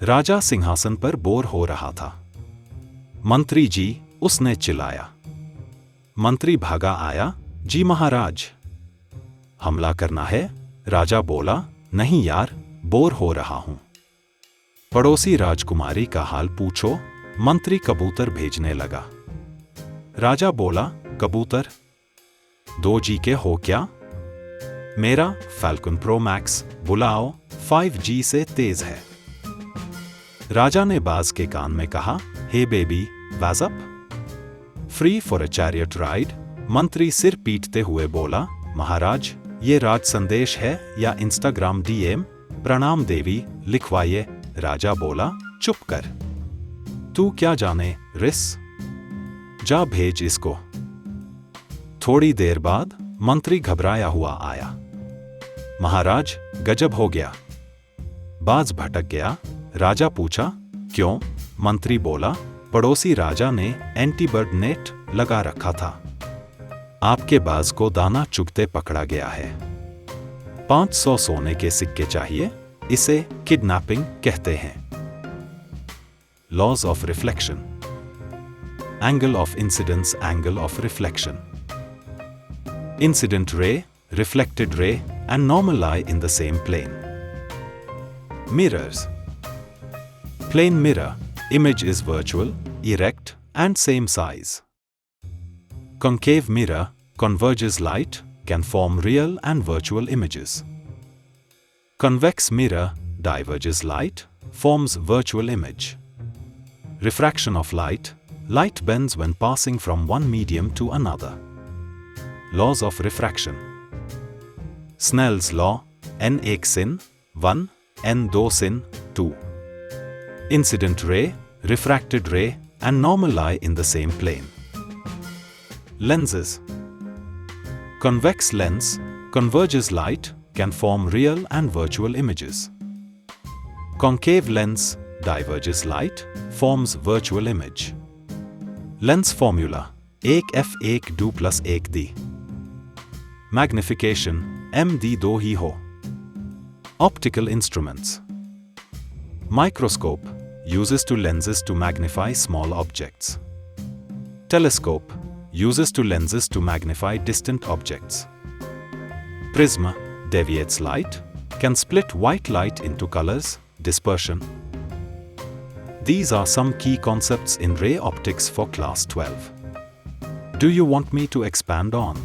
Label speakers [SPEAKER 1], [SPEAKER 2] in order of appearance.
[SPEAKER 1] राजा सिंहासन पर बोर हो रहा था। मंत्री जी, उसने चिल्लाया। मंत्री भागा आया। जी महाराज। हमला करना है? राजा बोला। नहीं यार, बोर हो रहा हूं। पड़ोसी राजकुमारी का हाल पूछो। मंत्री कबूतर भेजने लगा। राजा बोला, कबूतर? 2G के हो क्या? मेरा फैल्कन प्रो मैक्स बुलाओ, 5G से तेज है। राजा ने बाज के कान में कहा, hey baby, what's up? Free for a chariot ride? मंत्री सिर पीटते हुए बोला, महाराज, ये राज संदेश है या इंस्टाग्राम DM? प्रणाम देवी, लिखवाइए। राजा बोला, चुप कर। तू क्या जाने, रिस? जा भेज इसको। थोड़ी देर बाद मंत्री घबराया हुआ आया। महाराज, गजब हो गया। बाज भटक गया। राजा पूछा, क्यों? मंत्री बोला, पड़ोसी राजा ने एंटीबर्ड नेट लगा रखा था। आपके बाज को दाना चुगते पकड़ा गया है। 500 सोने के सिक्के चाहिए। इसे किडनैपिंग कहते हैं। Laws of reflection. Angle of incidence, angle of reflection. Incident ray, reflected ray, and normal lie in the same plane. Mirrors. Plane mirror, image is virtual, erect, and same size. Concave mirror, converges light, can form real and virtual images. Convex mirror, diverges light, forms virtual image. Refraction of light, light bends when passing from one medium to another. Laws of refraction. Snell's law, n 1 sin 1, n 2 sin 2. Incident ray, refracted ray, and normal lie in the same plane. Lenses. Convex lens, converges light, can form real and virtual images. Concave lens, diverges light, forms virtual image. Lens formula, 1f1 2 plus 1 d. Magnification, MD 2 ही हो। Optical instruments. Microscope, uses to lenses to magnify small objects. Telescope, uses to lenses to magnify distant objects. Prism, deviates light, can split white light into colors, dispersion. These are some key concepts in ray optics for class 12. Do you want me to expand on?